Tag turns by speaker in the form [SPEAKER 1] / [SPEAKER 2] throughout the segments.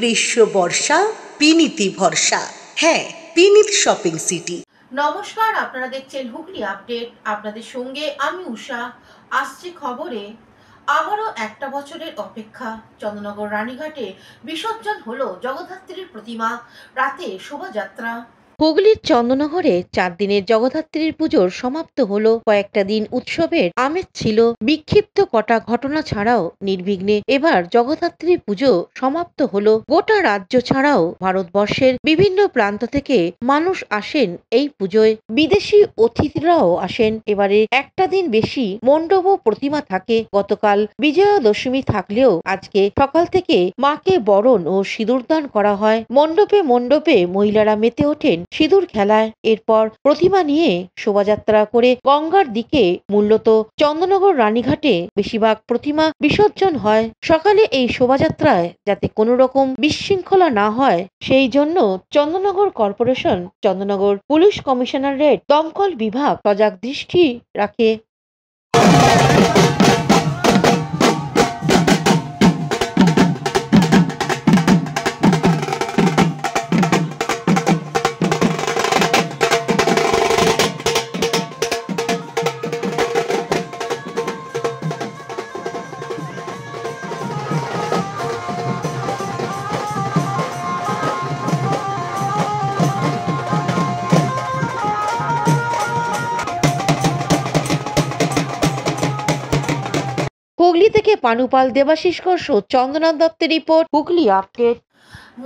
[SPEAKER 1] গ্রীষ্ম বর্ষা বিনীতি ভরসা। হ্যাঁ, বিনীত শপিং সিটি।
[SPEAKER 2] নমস্কার, আপনারা দেখছেন হুগলি আপডেট। আপনাদের সঙ্গে আমি উষা। আসছে খবরে, আবারও একটা বছরের অপেক্ষা। চন্দননগর রানীঘাটে বিসর্জন হলো জগদ্ধাত্রীর প্রতিমা, রাতে শোভাযাত্রা।
[SPEAKER 3] হুগলির চন্দননগরে 4 দিনের জগদ্ধাত্রীর পুজোর সমাপ্ত হলো। কয়েকটা দিন উৎসবের আমেজ ছিল। বিক্ষিপ্ত কটা ঘটনা ছাড়াও নির্বিঘ্নে এবার জগদ্ধাত্রী পুজো সমাপ্ত হলো। গোটা রাজ্য ছাড়াও ভারতবর্ষের বিভিন্ন প্রান্ত থেকে মানুষ আসেন এই পুজোয়। বিদেশি অতিথিরাও আসেন। এবারে একটা দিন বেশি মণ্ডপ ও প্রতিমা থাকে। গতকাল বিজয়া দশমী থাকলেও আজকে সকাল থেকে মাকে বরণ ও সিঁদুরদান করা হয়। মণ্ডপে মণ্ডপে মহিলারা মেতে ওঠেন সিঁদুর খেলায়। এরপর প্রতিমা নিয়ে শোভাযাত্রা করে গঙ্গার দিকে, মূলত চন্দননগর রানীঘাটে বেশিরভাগ প্রতিমা বিসর্জন হয়। সকালে এই শোভাযাত্রায় যাতে কোনো রকম বিশৃঙ্খলা না হয় সেই জন্য Chandannagar corporation, Chandannagar police commissionerate, দমকল বিভাগ সজাগ দৃষ্টি রাখে। হুগলি থেকে পানুপাল, দেবাশিস ঘোষ, চন্দনা দত্তের রিপোর্ট, হুগলি আপডেট।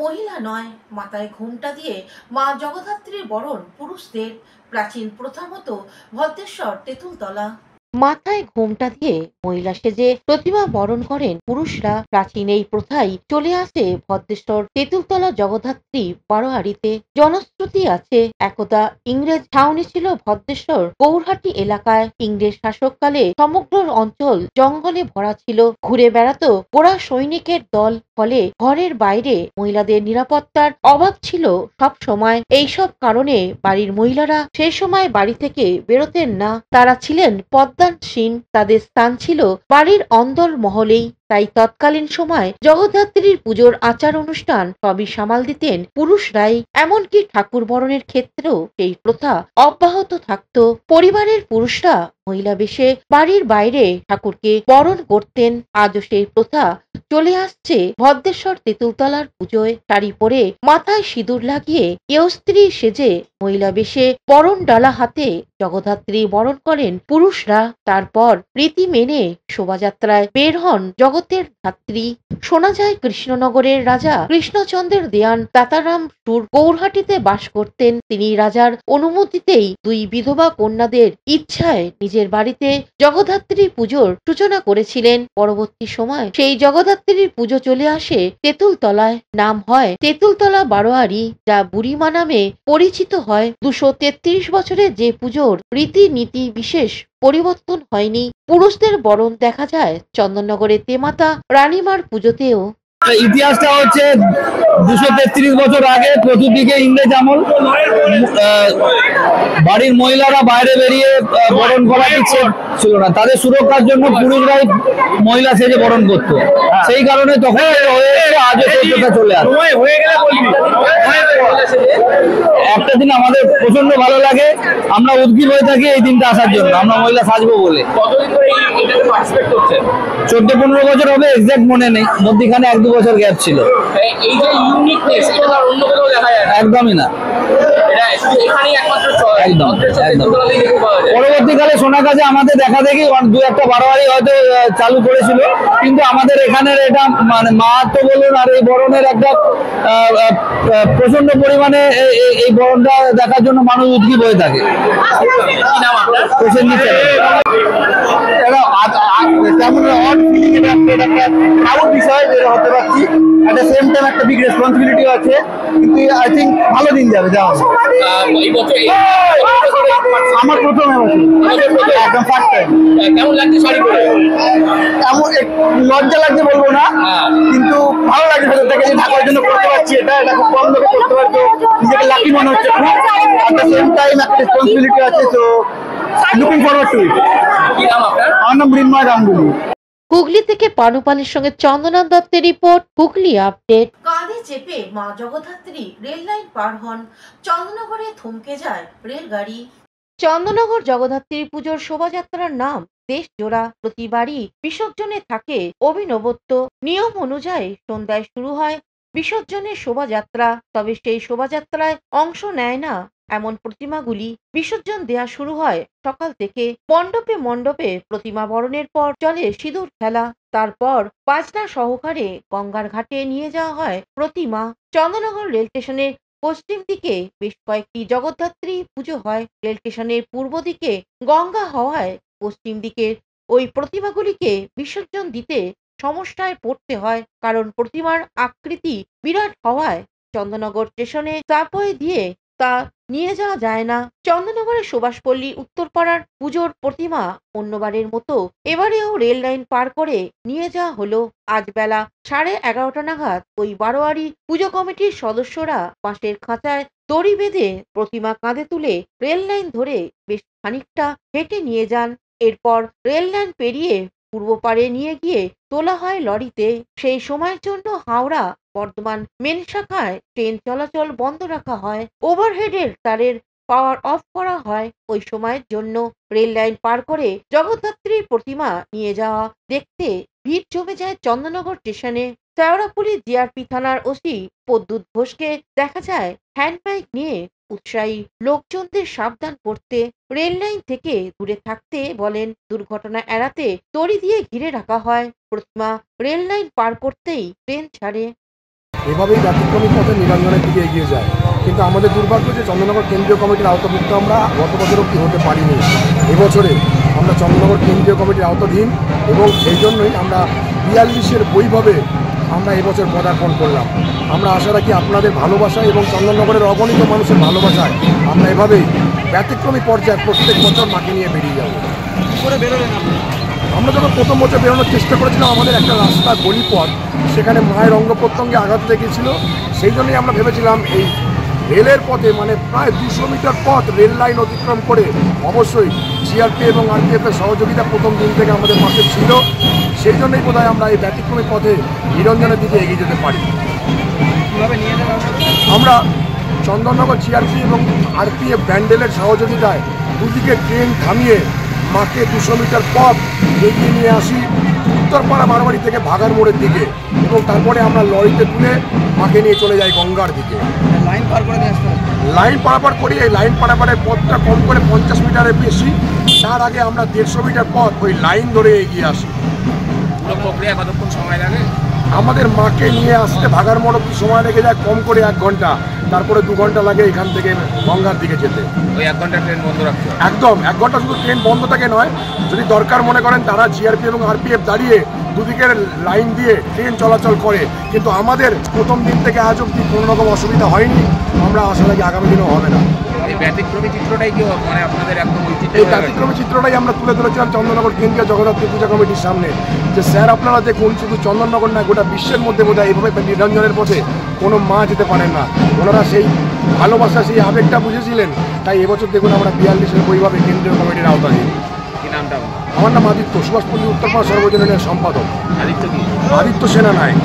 [SPEAKER 2] মহিলা নয়, মাথায় ঘোমটা দিয়ে মা জগদ্ধাত্রীর বরণ পুরুষদের। প্রাচীন প্রথা মতো ভদ্রেশ্বর তেঁতুলতলা।
[SPEAKER 3] মাথায় ঘোমটা দিয়ে মহিলা সেজে প্রতিমা বরণ করেন পুরুষরা। প্রাচীন এই প্রথাই চলে আসে ভদ্রেশ্বর তেঁতুলতলা জগদ্ধাত্রী বারোয়ারিতে। জনশ্রুতি আছে, একদা ইংরেজ ছাউনি ছিল ভদ্রেশ্বর গৌরহাটি এলাকায়। ইংরেজ শাসককালে সমগ্র অঞ্চল জঙ্গলে ভরা ছিল। ঘুরে বেড়াতো গোড়া সৈনিকের দল। ফলে ঘরের বাইরে মহিলাদের নিরাপত্তার অভাব ছিল সব সময়। এইসব কারণে বাড়ির মহিলারা সে সময় বাড়ি থেকে বেরোতেন না। তারা ছিলেন পদ্মাসীন। তাদের স্থান ছিল বাড়ির অন্দর মহলেই। তাই তৎকালীন সময় জগদ্ধাত্রীর পুজোর আচার অনুষ্ঠান সবই সামাল দিতেন পুরুষরাই। এমনকি ঠাকুর বরণের ক্ষেত্রেও সেই প্রথা অব্যাহত থাকত। পরিবারের পুরুষরা মহিলা বেশে বাড়ির বাইরে ঠাকুরকে বরণ করতেন। আজও সেই প্রথা চলে আসছে ভদ্রেশ্বর তেঁতুলতলার পুজোয়। শাড়ি পরে মাথায় সিঁদুর লাগিয়ে কেউ স্ত্রী সেজে মহিলা বেশে বরণ ডালা হাতে জগদ্ধাত্রী বরণ করেন পুরুষরা। তারপর রীতি মেনে শোভাযাত্রায় বের হন জগতের ধাত্রী। শোনা যায় কৃষ্ণনগরের রাজা কৃষ্ণচন্দ্রের দেয়ান তাতারাম সুর গৌরহাটিতে বাস করতেন। তিনি রাজার অনুমতিতেই 2 বিধবা কন্যাদের ইচ্ছায় নিজের বাড়িতে জগদ্ধাত্রী পুজোর সূচনা করেছিলেন। পরবর্তী সময় সেই জগদ্ধাত্রীর পুজো চলে আসে তেঁতুলতলায়। নাম হয় তেঁতুলতলা বারোয়ারি, যা বুড়িমা নামে পরিচিত হয়। 233 বছরে যে পুজোর রীতিনীতি বিশেষ পরিবর্তন হয়নি। পুরুষদের বরণ দেখা যায় চন্দননগরের তেমাতা রানীমার পুজোতেও।
[SPEAKER 4] ইতিহাসটা হচ্ছে 233 বছর আগে চতুর্দিকে ইংরেজ আমল। বাড়ির মহিলারা বাইরে বেরিয়ে বরণ করা ইচ্ছে ছিল না। তাদের সুরক্ষার জন্য পুরুষরাই মহিলা সেজে বরণ করত। সেই কারণে তখন আজও সেই প্রথা চলে আসে। একটা দিন আমাদের প্রচন্ড ভালো লাগে, আমরা উদ্গ্রীব হয়ে থাকি এই দিনটা আসার জন্য। আমরা মহিলা সাজবো বলে 14-15 বছর হবে, এক্সাক্ট মনে নেই। মধ্যখানে 1-2 বছর গ্যাপ ছিল। একদমই না। পরবর্তীকালে শোনা গেছে আমাদের দেখা দেখি 2-1টা বারোয়ারি হয়তো চালু করেছিল, কিন্তু আমাদের এখানের এটা মানে মাহাত্ম্য বলুন আর এই বরণের একটা প্রচন্ড পরিমাণে এই বরণটা দেখার জন্য মানুষ উদ্গ্রীব হয়ে থাকে। একটা বিগ রেসপন্সিবিলিটি আছে, কিন্তু আই থিঙ্ক ভালো দিন যাবে। আমার প্রথম একদম ফার্স্ট টাইম। কেমন লাগছে শাড়ি পরে? এমন লজ্জা লাগছে বলবো না, কিন্তু ভালো লাগছে ভেতর থেকে যে ঠাকুরের জন্য করতে পারছি। এটা খুব কম লোকে করতে পারতো, নিজেকে লাকি মনে হচ্ছে। এট দ্য সেম টাইম একটা রেসপন্সিবিলিটি আছে, তো লুকিং ফরওয়ার্ড টু ইট। আমার নাম মৃন্ময় গাঙ্গুলি।
[SPEAKER 3] হুগলি থেকে পানুপালের সঙ্গে চন্দনা দত্তের রিপোর্ট, হুগলি আপডেট।
[SPEAKER 2] কাঁধে চেপে মা জগদ্ধাত্রী রেল লাইন পার হন, চন্দননগরে থমকে যায় রেলগাড়ি।
[SPEAKER 3] চন্দননগর জগদ্ধাত্রী পুজোর শোভাযাত্রার নাম দেশজোড়া। প্রতিবারই বিসর্জনে থাকে অভিনবত্ব। নিয়ম অনুযায়ী সন্ধ্যায় শুরু হয় বিসর্জনের শোভাযাত্রা। তবে সেই শোভাযাত্রায় অংশ নেয় না এমন প্রতিমাগুলি বিসর্জন দেয়া শুরু হয় সকাল থেকে। মণ্ডপে মণ্ডপে প্রতিমা বরণের পর চলে সিঁদুর খেলা। তারপর বাজনা সহকারে গঙ্গার ঘাটে নিয়ে যাওয়া হয় প্রতিমা। চন্দননগর রেল স্টেশনের পশ্চিম দিকে বেশ কয়েকটি জগদ্ধাত্রী পুজো হয়। রেল স্টেশনের পূর্ব দিকে গঙ্গা হওয়ায় পশ্চিম দিকের ওই প্রতিমাগুলিকে বিসর্জন দিতে সমস্যায় পড়তে হয়, কারণ প্রতিমার আকৃতি বিরাট হওয়ায় চন্দননগর স্টেশনে সাবওয়ে দিয়ে তা নিয়ে যাওয়া যায় না। চন্দননগরের সুভাষপল্লী উত্তরপাড়ার পুজোর প্রতিমা অন্যবারের মতো এবারেও রেল লাইন পার করে নিয়ে যাওয়া হলো। আজ বেলা 11:30 নাগাদ ওই বারোয়ারি পুজো কমিটির সদস্যরা বাঁশের খাঁচায় দড়ি বেঁধে প্রতিমা কাঁধে তুলে রেল লাইন ধরে বেশ খানিকটা হেঁটে নিয়ে যান। এরপর রেল লাইন পেরিয়ে পূর্ব পাড়ে নিয়ে গিয়ে তোলা হয় লরিতে। সেই সময়ের জন্য হাওড়া বর্ধমান মেন শাখায় ট্রেন চলাচল বন্ধ রাখা হয়। ওভারহেডের তারের পাওয়ার অফ করা হয়। ওই সময়ের জন্য রেল লাইন পার করে জগদ্ধাত্রীর প্রতিমা নিয়ে যাওয়া দেখতে ভিড় জমে যায় চন্দননগর স্টেশনে। শেওড়াফুলি জিআরপি থানার ওসি প্রদ্যুৎ ঘোষকে দেখা যায় হ্যান্ডবাইক নিয়ে উৎসাহী লোকজনদের সাবধান করতে, রেল লাইন থেকে দূরে থাকতে বলেন। দুর্ঘটনা এড়াতে দড়ি দিয়ে ঘিরে রাখা হয়। প্রতিমা রেল লাইন পার করতেই ট্রেন ছাড়ে।
[SPEAKER 5] এভাবেই ব্যতিক্রমী পথে নিরঞ্জনের দিকে এগিয়ে যায়। কিন্তু আমাদের দুর্ভাগ্য যে চন্দননগর কেন্দ্রীয় কমিটির আওতাভুক্ত আমরা গত বছর অব্দি হতে পারিনি। এবছরে আমরা চন্দননগর কেন্দ্রীয় কমিটির আওতাধীন এবং সেই জন্যই আমরা 42-এর বৈভবে আমরা এবছর পদার্পণ করলাম। আমরা আশা রাখি আপনাদের ভালোবাসা এবং চন্দননগরের অগণিত মানুষের ভালোবাসায় আমরা এভাবেই ব্যতিক্রমী পর্যায়ে প্রত্যেক বছর মাকে নিয়ে বেরিয়ে যাব। আমরা যখন প্রথম বছর বেরোনোর চেষ্টা করেছিলাম, আমাদের একটা রাস্তা গলিপথ, সেখানে মায়ের অঙ্গ প্রত্যঙ্গে আঘাত লেগেছিল। সেই জন্যই আমরা ভেবেছিলাম এই রেলের পথে মানে প্রায় 200 মিটার পথ রেল লাইন অতিক্রম করে অবশ্যই জিআরপি এবং আরপিএফের সহযোগিতা প্রথম দিন থেকে আমাদের মাঝে ছিল। সেই জন্যই বোধহয় আমরা এই ব্যতিক্রমী পথে নিরঞ্জনের দিকে এগিয়ে যেতে পারি। আমরা চন্দননগর জিআরপি এবং আরপিএফ ব্যান্ডেলের সহযোগিতায় দুদিকে ট্রেন থামিয়ে মাকে 200 মিটার পথ এগিয়ে নিয়ে আসি উত্তরপাড়া বারোয়ারি থেকে ভাগার মোড়ের দিকে, এবং তারপরে আমরা লরিতে তুলে মাকে নিয়ে চলে যাই গঙ্গার দিকে। লাইন পারাপার করি। এই লাইন পারাপারের পথটা কম করে 50 মিটারের বেশি। তার আগে আমরা 150 মিটার পথ ওই লাইন ধরে এগিয়ে আসি।
[SPEAKER 6] প্রক্রিয়া কতক্ষণ সময় লাগে?
[SPEAKER 5] আমাদের মাকে নিয়ে আসতে ভাগার মোড় অব্দি সময় লেগে যায় কম করে 1 ঘন্টা। তারপরে 2 ঘন্টা লাগে এখান থেকে গঙ্গার দিকে যেতে।
[SPEAKER 6] ওই 1 ঘন্টা ট্রেন বন্ধ রাখতে হয়?
[SPEAKER 5] একদম 1 ঘন্টা শুধু ট্রেন বন্ধ থাকে নয়, যদি দরকার মনে করেন তারা জিআরপি এবং আরপিএফ দাঁড়িয়ে দুদিকের লাইন দিয়ে ট্রেন চলাচল করে। কিন্তু আমাদের প্রথম দিন থেকে আজ অব্দি কোনো রকম অসুবিধা হয়নি। আমরা আশা রাখি আগামী দিনেও হবে না।
[SPEAKER 6] এই ব্যতিক্রমী চিত্রটাই কি মানে আপনাদের একদম
[SPEAKER 5] এই ব্যতিক্রমী চিত্রটাই আমরা তুলে ধরেছিলাম চন্দননগর কেন্দ্রীয় জগদ্ধাত্রী পূজা কমিটির সামনে, যে স্যার আপনারা দেখুন শুধু চন্দননগর না গোটা বিশ্বের মধ্যে বোধহয় এইভাবে নিরঞ্জনের পথে কোনো মা যেতে পারেন না। ওনারা সেই ভালোবাসা সেই আবেগটা বুঝেছিলেন। তাই এবছর দেখুন আমরা 42-এর বৈভাবে কেন্দ্রীয় কমিটির আওতাধীন।
[SPEAKER 6] কি নামটা?
[SPEAKER 5] আমার নাম আদিত্য, সুভাষপল্লী উত্তরপাড়া সর্বজনীনের সম্পাদক।
[SPEAKER 6] আদিত্য কি?
[SPEAKER 5] আদিত্য সেনা নায়ক।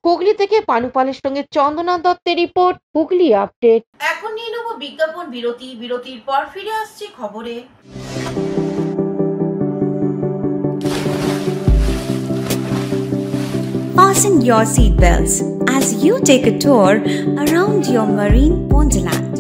[SPEAKER 3] হুগলি থেকে পানুপালের সঙ্গে চন্দনা দত্তের রিপোর্ট, হুগলি আপডেট।
[SPEAKER 2] এখন নিয়ে নেব বিজ্ঞাপন বিরতি। বিরতির পর ফিরে আসছি খবরে।
[SPEAKER 7] Fasten your seatbelts as you take a tour around your marine wonderland.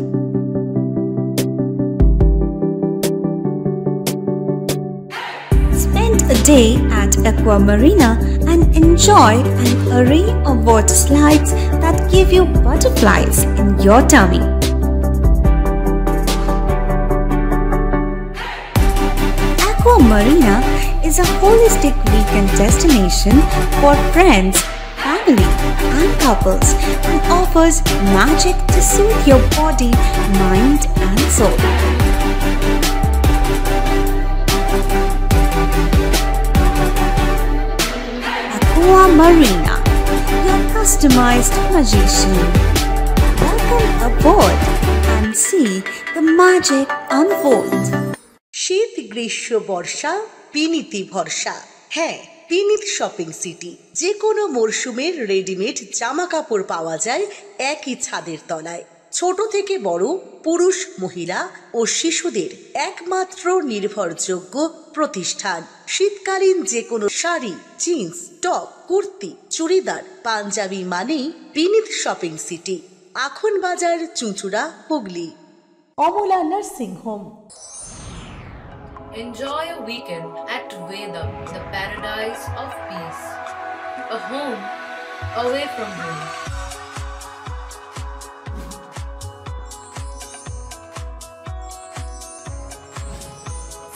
[SPEAKER 7] Spend a day at Aqua Marina and enjoy an array of water slides that give you butterflies in your tummy. Aqua Marina is a holistic weekend destination for friends, family, and couples and offers magic to soothe your body, mind, and soul. Aqua Marina, your customized magician. Welcome aboard and see the magic unfold.
[SPEAKER 1] শীত গ্রীষ্ম বর্ষা পিনিতি ভরসা। হ্যাঁ, পিনিত shopping city. যে কোনো মরশুমের readymade জামা কাপড় পাওয়া যায় একই ছাদের তলায়। ছোট থেকে বড়, পুরুষ, মহিলা ও শিশুদের একমাত্র নির্ভরযোগ্য প্রতিষ্ঠান। শীতকালীন যে কোনো শাড়ি, জিন্স, টপ, কুর্তি, চুড়িদার, পাঞ্জাবি মানেই Pinit shopping city. Akhan Bazar, Chuchura, Hooghly. Amala nursing home.
[SPEAKER 8] Enjoy a weekend at Vedam, the paradise of peace. A home away from home.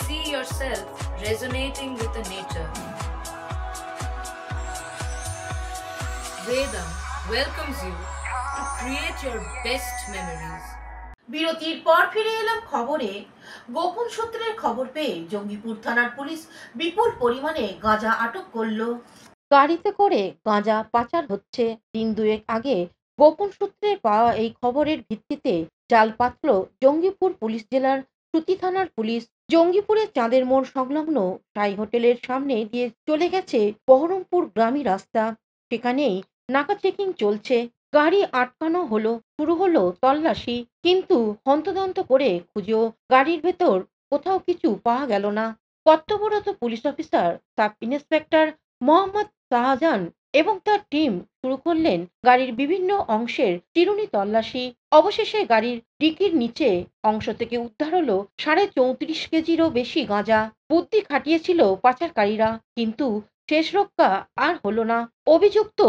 [SPEAKER 8] See yourself resonating with the nature. Vedam welcomes you to create your best memories.
[SPEAKER 2] বিরতির পর ফিরে এলাম খবরে। গোপন সূত্রের খবর পেয়ে জঙ্গিপুর থানার পুলিশ বিপুল পরিমাণে গাঁজা আটক করলো।
[SPEAKER 3] গাড়িতে করে গাঁজা পাচার হচ্ছে। দিন দুয়েক আগে গোপন সূত্রে পাওয়া এই খবরের ভিত্তিতে জাল পাতল জঙ্গিপুর পুলিশ জেলার সুতি থানার পুলিশ। জঙ্গিপুরের চাঁদের মোড় সংলগ্ন সাই হোটেলের সামনে দিয়ে চলে গেছে বহরমপুর গ্রামী রাস্তা। সেখানেই নাকা চেকিং চলছে। গাড়ি আটকানো হলো, শুরু হলো তল্লাশি, কিন্তু হন্তদন্ত করে খুঁজেও গাড়ির ভেতর কোথাও কিছু পাওয়া গেল না। কর্তব্যরত police officer sub inspector Mohammad Shahjahan এবং তার টিম শুরু করলেন গাড়ির বিভিন্ন অংশের চিরুনি তল্লাশি। অবশেষে গাড়ির ডিকির নিচে অংশ থেকে উদ্ধার হলো 34.5 কেজিরও বেশি গাঁজা। বুদ্ধি খাটিয়েছিল পাচারকারীরা, কিন্তু শেষ রক্ষা আর হলো না। অভিযুক্ত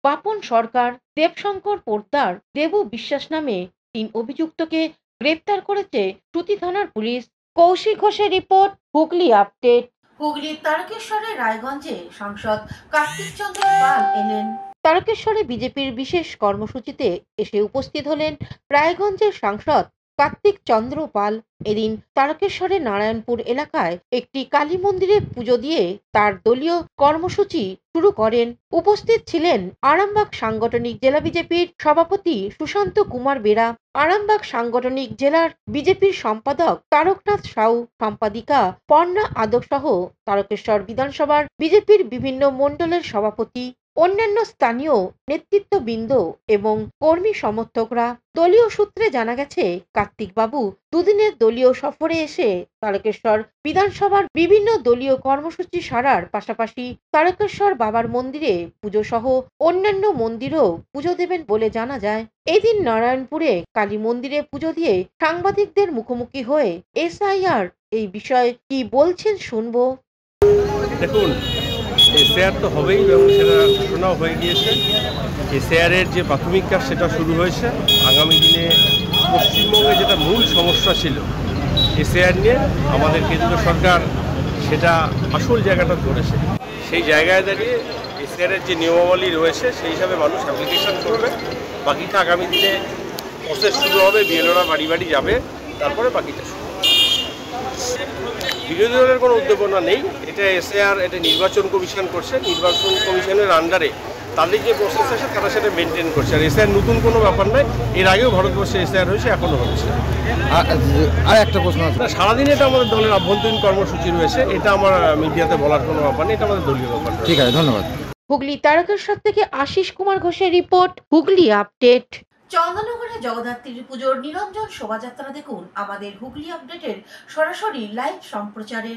[SPEAKER 3] বাপন সরকার, দেবশঙ্কর পোদ্দার, দেবু বিশ্বাস নামে 3 অভিযুক্তকে গ্রেপ্তার করেছে সুতি থানার পুলিশ। কৌশিক ঘোষের রিপোর্ট, হুগলি আপডেট।
[SPEAKER 2] হুগলির তারকেশ্বরের রায়গঞ্জে সাংসদ কার্তিক চন্দ্র পাল এলেন।
[SPEAKER 3] তারকেশ্বরে বিজেপির বিশেষ কর্মসূচিতে এসে উপস্থিত হলেন রায়গঞ্জের সাংসদ কার্তিক চন্দ্র পাল। এদিন তারকেশ্বরের নারায়ণপুর এলাকায় একটি কালী মন্দিরে পুজো দিয়ে তার দলীয় কর্মসূচি শুরু করেন। উপস্থিত ছিলেন আরামবাগ সাংগঠনিক জেলা বিজেপির সভাপতি সুশান্ত কুমার বেরা, আরামবাগ সাংগঠনিক জেলার বিজেপির সম্পাদক তারকনাথ সাউ, সম্পাদিকা পর্ণা আদক সহ তারকেশ্বর বিধানসভার বিজেপির বিভিন্ন মণ্ডলের সভাপতি, অন্যান্য স্থানীয় নেতৃত্ববৃন্দ এবং কর্মী সমর্থকরা। দলীয় সূত্রে জানা গেছে, কার্তিক বাবু দুদিনের দলীয় সফরে এসে তারকেশ্বর বিধানসভার বিভিন্ন দলীয় কর্মসূচি সারার পাশাপাশি তারকেশ্বর বাবার মন্দিরে পুজো সহ অন্যান্য মন্দিরেও পুজো দেবেন বলে জানা যায়। এদিন নারায়ণপুরে কালী মন্দিরে পুজো দিয়ে সাংবাদিকদের মুখোমুখি হয়ে এসআইআর এই বিষয়ে কি বলছেন শুনবো।
[SPEAKER 9] দেখুন, এসআইআর তো হবেই এবং সেটা ঘোষণাও হয়ে গিয়েছে। এসআইআরের যে প্রাথমিক কাজ সেটা শুরু হয়েছে। আগামী দিনে পশ্চিমবঙ্গে যেটা মূল সমস্যা ছিল এসআইআর নিয়ে, আমাদের কেন্দ্র সরকার সেটা আসল জায়গাটা ধরেছে। সেই জায়গায় দাঁড়িয়ে এসআইআরের যে নিয়মাবলী রয়েছে সেই হিসাবে মানুষ অ্যাপ্লিকেশন করবে। বাকিটা আগামী দিনে প্রসেস শুরু হবে, বিএলওরা বাড়ি বাড়ি যাবে, তারপরে বাকিটা শুরু হবে। বিরোধী দলের কোনো উদ্যোগনা নেই। এটা এসআইআর, এটা নির্বাচন কমিশন করছে। নির্বাচন কমিশনের আন্ডারে তাদের যে প্রসেস আছে তারা সেটা মেনটেন করছে। আর এসআইআর নতুন কোনো ব্যাপার নয়, এর আগেও ভারতবর্ষে এসআইআর হয়েছে, এখনও হচ্ছে।
[SPEAKER 10] আর একটা প্রশ্ন আছে,
[SPEAKER 9] সারাদিন এটা আমাদের দলের আভ্যন্তরীণ কর্মসূচি রয়েছে। এটা আমার মিডিয়াতে বলার কোনো ব্যাপার নেই, এটা আমাদের দলীয় ব্যাপার।
[SPEAKER 10] ঠিক আছে, ধন্যবাদ।
[SPEAKER 3] হুগলি তারকেশ্বর থেকে আশিস কুমার ঘোষের রিপোর্ট, হুগলি আপডেট।
[SPEAKER 2] চন্দননগরে জগদ্ধাত্রী পুজোর নিরঞ্জন শোভাযাত্রা দেখুন আমাদের হুগলি আপডেটের সরাসরি লাইভ সম্প্রচারে।